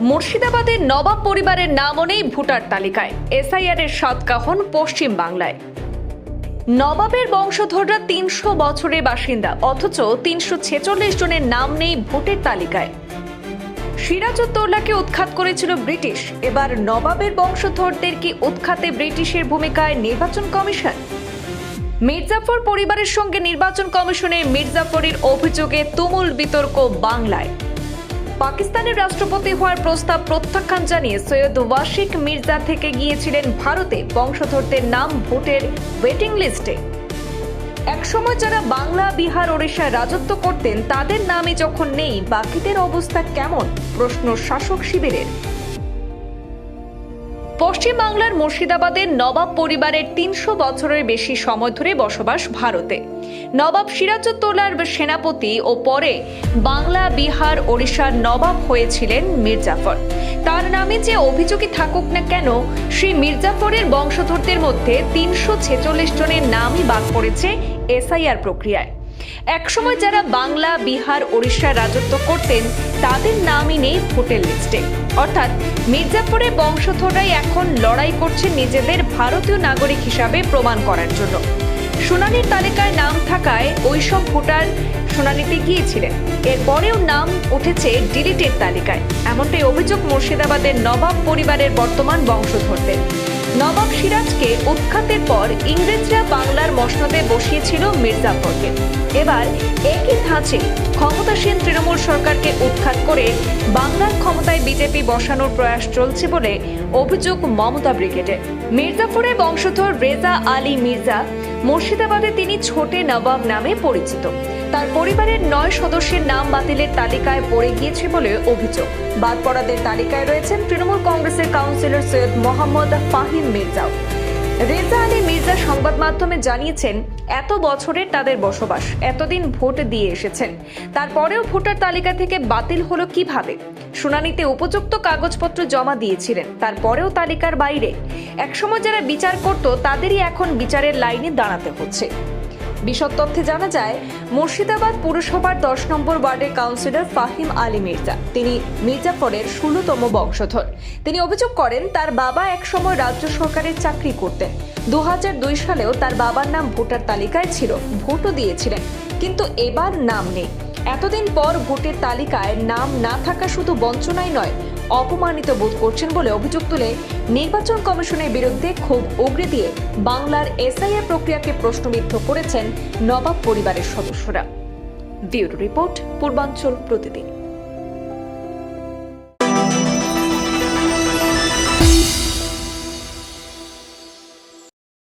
মুর্শিদাবাদের নবাব পরিবারের নামও নেই ভোটার তালিকায়। এসআইআর এর সাতকাহন পশ্চিম বাংলায়। নবাবের বংশধররা ৩০০ বছরের বাসিন্দা, অথচ ৩৪৬ জনের নাম নেই ভোটের তালিকায়। সিরাজউদ্দৌলাকে উৎখাত করেছিল ব্রিটিশ, এবার নবাবের বংশধরদের কি উৎখাতে ব্রিটিশের ভূমিকায় নির্বাচন কমিশন? মির্জাফর পরিবারের সঙ্গে নির্বাচন কমিশনের মির্জাফরের অভিযোগে তুমুল বিতর্ক বাংলায়। পাকিস্তানের রাষ্ট্রপতি হওয়ার প্রস্তাব প্রত্যাখ্যান জানিয়ে সৈয়দ ওয়াসিক মির্জা থেকে গিয়েছিলেন ভারতে বংশধরদের নাম ভোটের ওয়েটিং লিস্টে। একসময় যারা বাংলা, বিহার, ওড়িশায় রাজত্ব করতেন তাদের নামই যখন নেই, বাকিদের অবস্থা কেমন? প্রশ্ন শাসক শিবিরের। পশ্চিম বাংলার মুর্শিদাবাদের নবাব পরিবারের ৩০০ বছরের বেশি সময় ধরে বসবাস ভারতে। নবাব সিরাজউদ্দৌলার সেনাপতি ও পরে বাংলা, বিহার, ওড়িশার নবাব হয়েছিলেন মির্জাফর। তার নামে যে অভিযোগই থাকুক না কেন, শ্রী মির্জাফরের বংশধরদের মধ্যে ৩৪৬ জনের নামই বাদ পড়েছে এসআইআর প্রক্রিয়ায়। একসময় যারা বাংলা, বিহার, ওড়িশায় রাজত্ব করতেন তাদের নামই নেই ভোটের লিস্টে। অর্থাৎ মির্জাফরের বংশধররাই এখন লড়াই করছে নিজেদের ভারতীয় নাগরিক হিসাবে প্রমাণ করার জন্য। শুনানির তালিকায় নাম থাকায় ওইসব ভোটার শুনানিতে গিয়েছিলেন, এরপরেও নাম উঠেছে ডিলিটেড তালিকায়। এমনটাই অভিযোগ মুর্শিদাবাদের নবাব পরিবারের বর্তমান বংশধরদের। নবাব সিরাজকে উৎখাতের পর ইংরেজরা বাংলার মসনদে বসিয়েছিল মির্জাফরকে। এবার একই ধাঁচে ক্ষমতাসীন তৃণমূল সরকারকে উৎখাত করে বাংলার ক্ষমতায় বিজেপি বসানোর প্রয়াস চলছে বলে অভিযোগ মমতা ব্রিগেডের। মির্জাফরের বংশধর রেজা আলী মির্জা, মুর্শিদাবাদে তিনি ছোটে নবাব নামে পরিচিত। তার পরিবারের ৯ সদস্যের নাম বাতিলের তালিকায় পড়ে গিয়েছে বলে অভিযোগ। বাদ পড়াদের তালিকায় রয়েছেন তৃণমূল কংগ্রেসের কাউন্সিলর সৈয়দ মোহাম্মদ ফাহিম মির্জাও। রেজা আলী মির্জা সংবাদ মাধ্যমে জানিয়েছেন, এত বছরের তাদের বসবাস, এতদিন ভোট দিয়ে এসেছেন, তারপরেও ভোটার তালিকা থেকে বাতিল হলো কিভাবে? শুনানিতে উপযুক্ত কাগজপত্র জমা দিয়েছিলেন, তারপরেও তালিকার বাইরে। একসময় যারা বিচার করত তাদেরই এখন বিচারের লাইনে দাঁড়াতে হচ্ছে। বিশদ তথ্যে জানা যায়, মুর্শিদাবাদ পুরসভার ১০ নম্বর ওয়ার্ডের কাউন্সিলর ফাহিম আলী মির্জা, তিনি মির্জাফরের ১৬তম বংশধর। তিনি অভিযোগ করেন, তার বাবা একসময় রাজ্য সরকারের চাকরি করতেন। ২০০২ সালেও তার বাবার নাম ভোটার তালিকায় ছিল, ভোটও দিয়েছিলেন, কিন্তু এবার নাম নেই। এতদিন পর ভোটের তালিকায় নাম না থাকা শুধু বঞ্চনাই নয়, অপমানিত বোধ করছেন বলে অভিযোগ তুলে নির্বাচন কমিশনের বিরুদ্ধে ক্ষোভ উগরে দিয়ে বাংলার এসআইআর প্রক্রিয়াকে প্রশ্নবিদ্ধ করেছেন নবাব পরিবারের সদস্যরা। ব্যুরো রিপোর্ট, পূর্বাঞ্চল প্রতিদিন।